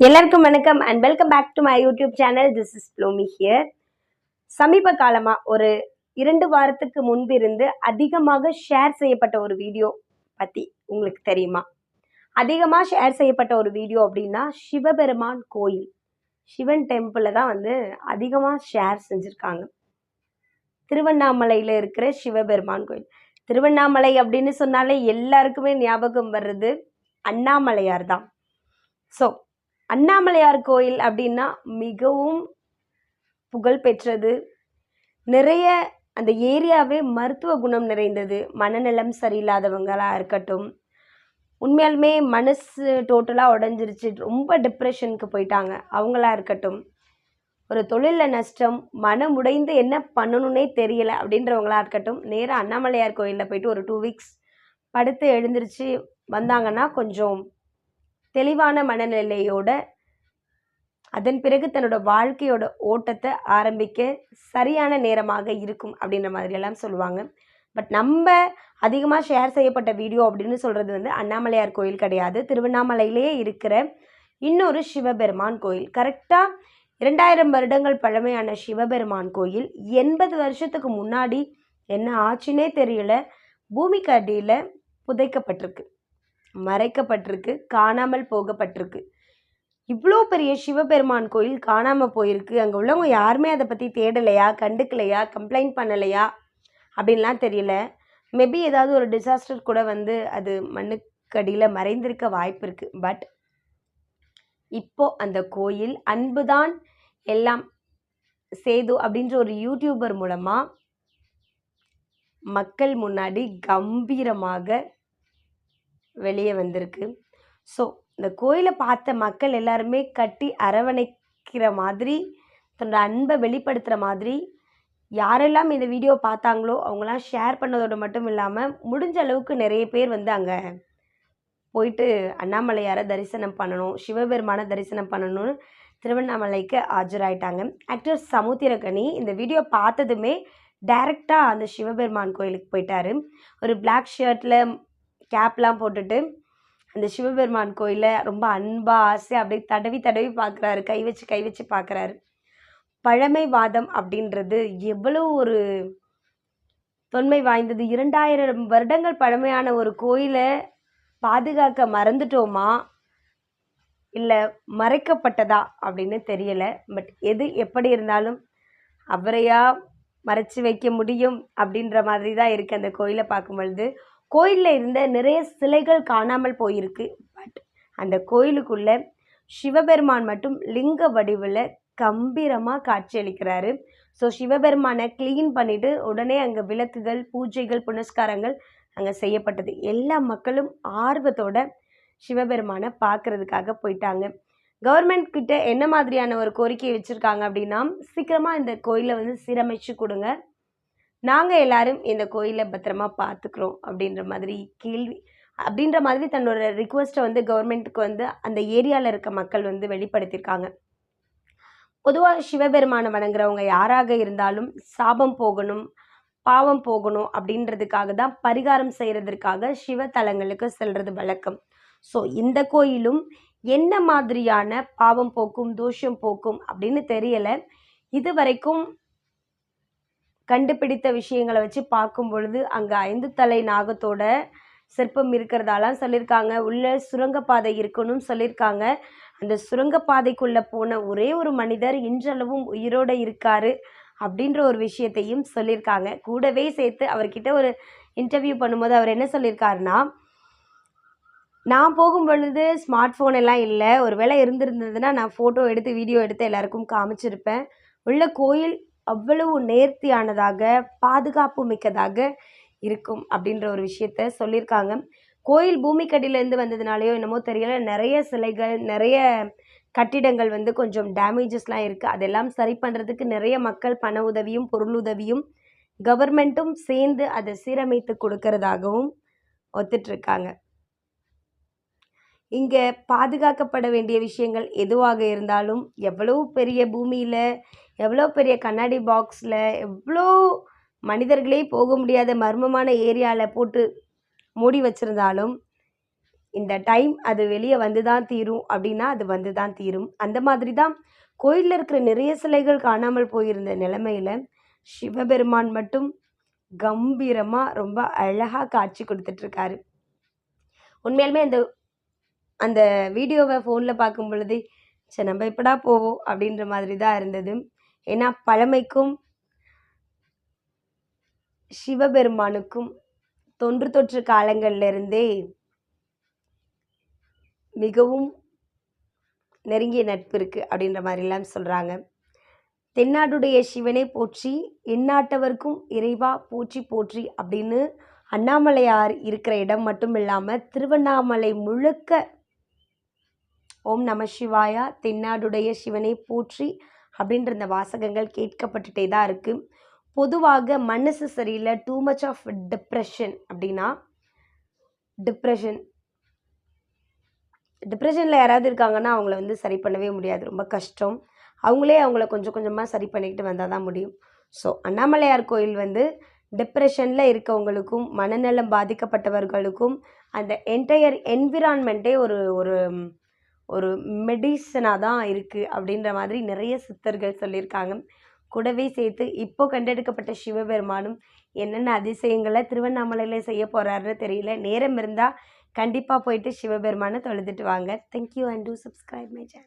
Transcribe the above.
எல்லாருக்கும் வணக்கம் and welcome back to my YouTube channel. This is Bloomy here. சமீப காலமாக ஒரு 2 வாரத்துக்கு முன்பிருந்து அதிகமாக ஷேர் செய்யப்பட்ட ஒரு வீடியோ பற்றி உங்களுக்கு தெரியுமா? அதிகமாக ஷேர் செய்யப்பட்ட ஒரு வீடியோ அப்படின்னா சிவபெருமான் கோயில், சிவன் டெம்பிளை தான் அதிகமாக ஷேர் செஞ்சுருக்காங்க. திருவண்ணாமலையில் இருக்கிற சிவபெருமான் கோயில். திருவண்ணாமலை அப்படின்னு சொன்னாலே எல்லாருக்குமே ஞாபகம் வர்றது அண்ணாமலையார் தான். ஸோ அண்ணாமலையார் கோயில் அப்படின்னா மிகவும் புகழ் பெற்றது. நிறைய அந்த ஏரியாவே மருத்துவ குணம் நிறைந்தது. மனநலம் சரியில்லாதவங்களாக இருக்கட்டும், உண்மையாலுமே மனசு டோட்டலாக உடஞ்சிருச்சு, ரொம்ப டிப்ரெஷனுக்கு போயிட்டாங்க, அவங்களா இருக்கட்டும், ஒரு தொழிலில் நஷ்டம், மனம் உடைந்து என்ன பண்ணணுன்னே தெரியலை அப்படின்றவங்களா இருக்கட்டும், நேராக அண்ணாமலையார் கோயிலில் போயிட்டு ஒரு 2 வீக்ஸ் படுத்து எழுந்திரிச்சு வந்தாங்கன்னா கொஞ்சம் தெளிவான மனநிலையோட அதன் பிறகு தன்னோட வாழ்க்கையோட ஓட்டத்தை ஆரம்பிக்க சரியான நேரமாக இருக்கும் அப்படின்ற மாதிரியெல்லாம் சொல்லுவாங்க. பட் நம்ம அதிகமாக ஷேர் செய்யப்பட்ட வீடியோ அப்படின்னு சொல்கிறது அண்ணாமலையார் கோயில் கிடையாது, திருவண்ணாமலையிலே இருக்கிற இன்னொரு சிவபெருமான் கோயில். கரெக்டாக 2000 வருடங்கள் பழமையான சிவபெருமான் கோயில் 80 வருஷத்துக்கு முன்னாடி என்ன ஆச்சுன்னே தெரியல, பூமிக்கு அடியில் புதைக்கப்பட்டிருக்கு, மறைக்கப்பட்டிருக்கு, காணாமல் போகப்பட்டிருக்கு. இவ்வளோ பெரிய சிவபெருமான் கோயில் காணாமல் போயிருக்கு. அங்கே உள்ளவங்க யாருமே அதை பற்றி தேடலையா, கண்டுக்கலையா, கம்ப்ளைண்ட் பண்ணலையா அப்படின்லாம் தெரியல. மேபி ஏதாவது ஒரு டிசாஸ்டர் கூட அது மண்ணுக்கடியில் மறைந்திருக்க வாய்ப்பு இருக்குது. பட் இப்போது அந்த கோயில் அன்புதான் எல்லாம் சேது அப்படின்ற ஒரு யூடியூபர் மூலமாக மக்கள் முன்னாடி கம்பீரமாக வெளியே வந்திருக்கு. ஸோ இந்த கோயிலை பார்த்த மக்கள் எல்லாருமே கட்டி அரவணைக்கிற மாதிரி, தன்னோட அன்பை வெளிப்படுத்துகிற மாதிரி, யாரெல்லாம் இந்த வீடியோ பார்த்தாங்களோ அவங்களாம் ஷேர் பண்ணதோடு மட்டும் இல்லாமல் முடிஞ்ச அளவுக்கு நிறைய பேர் அங்கே போயிட்டு அண்ணாமலையாரை தரிசனம் பண்ணணும், சிவபெருமானை தரிசனம் பண்ணணும்னு திருவண்ணாமலைக்கு ஆஜராயிட்டாங்க. ஆக்டர் சமுத்திரக்கனி இந்த வீடியோ பார்த்ததுமே டைரெக்டாக அந்த சிவபெருமான் கோயிலுக்கு போயிட்டார். ஒரு பிளாக் ஷர்ட்டில் கேப்லாம் போட்டுட்டு அந்த சிவபெருமான் கோயிலை ரொம்ப அன்பாக ஆசையாக அப்படியே தடவி தடவி பார்க்குறாரு, கை வச்சு பார்க்குறாரு. பழமைவாதம் அப்படின்றது எவ்வளோ ஒரு தொன்மை வாய்ந்தது. 2000 வருடங்கள் பழமையான ஒரு கோயிலை பாதுகாக்க மறந்துட்டோமா இல்லை மறைக்கப்பட்டதா அப்படின்னு தெரியலை. பட் எது எப்படி இருந்தாலும் அவரையா மறைச்சி வைக்க முடியும் அப்படின்ற மாதிரி தான் இருக்குது அந்த கோயிலை பார்க்கும் பொழுது. கோயிலில் இருந்த நிறைய சிலைகள் காணாமல் போயிருக்கு. பட் அந்த கோயிலுக்குள்ளே சிவபெருமான் மட்டும் லிங்க வடிவில் கம்பீரமாக காட்சியளிக்கிறாரு. ஸோ சிவபெருமானை க்ளீன் பண்ணிவிட்டு உடனே அங்கே விளக்குகள், பூஜைகள், புனஸ்காரங்கள் அங்கே செய்யப்பட்டது. எல்லா மக்களும் ஆர்வத்தோட சிவபெருமானை பார்க்குறதுக்காக போயிட்டாங்க. கவர்மெண்ட் கிட்ட என்ன மாதிரியான ஒரு கோரிக்கை வச்சுருக்காங்க அப்படின்னா, சீக்கிரமாக இந்த கோயிலை சீரமைச்சு கொடுங்க, நாங்கள் எல்லாரும் இந்த கோயிலை பத்திரமா பார்த்துக்குறோம் அப்படின்ற மாதிரி தன்னோட ரிக்வெஸ்ட்டை கவர்மெண்ட்டுக்கு அந்த ஏரியாவில் இருக்க மக்கள் வெளிப்படுத்தியிருக்காங்க. பொதுவாக சிவபெருமானை வணங்குறவங்க யாராக இருந்தாலும் சாபம் போகணும், பாவம் போகணும் அப்படின்றதுக்காக தான் பரிகாரம் செய்கிறதுக்காக சிவத்தலங்களுக்கு செல்வது வழக்கம். ஸோ இந்த கோயிலும் என்ன மாதிரியான பாவம் போக்கும், தோஷம் போக்கும் அப்படின்னு தெரியலை. இது வரைக்கும் கண்டுபிடித்த விஷயங்களை வச்சு பார்க்கும் பொழுது அங்கே 5 தலை நாகத்தோட சிற்பம் இருக்கிறதாலாம் சொல்லியிருக்காங்க. உள்ள சுரங்கப்பாதை இருக்கணும்னு சொல்லியிருக்காங்க. அந்த சுரங்கப்பாதைக்குள்ளே போன ஒரே ஒரு மனிதர் இன்றளவும் உயிரோடு இருக்கார் அப்படின்ற ஒரு விஷயத்தையும் சொல்லியிருக்காங்க. கூடவே சேர்த்து அவர்கிட்ட ஒரு இன்டர்வியூ பண்ணும்போது அவர் என்ன சொல்லியிருக்காருன்னா, நான் போகும் பொழுது ஸ்மார்ட் ஃபோன் எல்லாம் இல்லை, ஒரு வேளை இருந்திருந்ததுன்னா நான் ஃபோட்டோ எடுத்து வீடியோ எடுத்து எல்லாருக்கும் காமிச்சிருப்பேன். உள்ள கோயில் அவ்வளவு நேர்த்தியானதாக, பாதுகாப்பு மிக்கதாக இருக்கும் அப்படின்ற ஒரு விஷயத்த சொல்லியிருக்காங்க. கோயில் பூமிக்கடியிலேருந்து வந்ததுனாலையோ என்னமோ தெரியல, நிறைய சிலைகள், நிறைய கட்டிடங்கள் கொஞ்சம் டேமேஜஸ்லாம் இருக்குது. அதெல்லாம் சரி பண்ணுறதுக்கு நிறைய மக்கள் பண உதவியும் பொருளுதவியும் கவர்மெண்ட்டும் சேர்ந்து அதை சீரமைத்து கொடுக்கறதாகவும் ஒத்துட்ருக்காங்க. இங்கே பாதுகாக்கப்பட வேண்டிய விஷயங்கள் எதுவாக இருந்தாலும், எவ்வளோ பெரிய பூமியில், எவ்வளோ பெரிய கண்ணாடி பாக்ஸில், எவ்வளோ மனிதர்களே போக முடியாத மர்மமான ஏரியாவில் போட்டு மூடி வச்சுருந்தாலும், இந்த டைம் அது வெளியே வந்து தான் தீரும் அப்படின்னா அது வந்து தான் தீரும். அந்த மாதிரி தான் கோயிலில் இருக்கிற நிறைய சிலைகள் காணாமல் போயிருந்த நிலைமையில் சிவபெருமான் மட்டும் கம்பீரமாக ரொம்ப அழகாக காட்சி கொடுத்துட்ருக்காரு. உண்மையாலுமே அந்த வீடியோவை ஃபோனில் பார்க்கும் பொழுதே சரி நம்ம எப்படா போவோம் அப்படின்ற மாதிரி தான் இருந்தது. ஏன்னா பழமைக்கும் சிவபெருமானுக்கும் தொன்று தொற்று காலங்கள்லேருந்தே மிகவும் நெருங்கிய நட்பு இருக்குது அப்படின்ற மாதிரிலாம் சொல்கிறாங்க. தென்னாடுடைய சிவனை போற்றி எந்நாட்டவர்க்கும் இறைவா போற்றி போற்றி அப்படின்னு அண்ணாமலையார் இருக்கிற இடம் மட்டும் இல்லாமல் திருவண்ணாமலை முழுக்க ஓம் நம சிவாயா தென்னாடுடைய சிவனை போற்றி அப்படின்ற இந்த வாசகங்கள் கேட்கப்பட்டுட்டே தான் இருக்குது. பொதுவாக மனசு சரியில்லை, டூ மச் ஆஃப் டிப்ரெஷன் அப்படின்னா டிப்ரெஷனில் யாராவது இருக்காங்கன்னா அவங்கள சரி பண்ணவே முடியாது, ரொம்ப கஷ்டம். அவங்கள கொஞ்சம் கொஞ்சமாக சரி பண்ணிக்கிட்டு வந்தால் தான் முடியும். ஸோ அண்ணாமலையார் கோயில் டிப்ரெஷனில் இருக்கவங்களுக்கும் மனநலம் பாதிக்கப்பட்டவர்களுக்கும் அந்த என்டையர் என்விரான்மெண்ட்டே ஒரு ஒரு ஒரு மெடிசனாக தான் இருக்குது அப்படின்ற மாதிரி நிறைய சித்தர்கள் சொல்லியிருக்காங்க. கூடவே சேர்த்து இப்போ கண்டெடுக்கப்பட்ட சிவபெருமானும் என்னென்ன அதிசயங்களை திருவண்ணாமலையில் செய்ய போகிறாருன்னு தெரியல. நேரம் இருந்தால் கண்டிப்பாக போயிட்டு சிவபெருமானை தொழுதுட்டு வாங்க. Thank you and two subscribe my channel.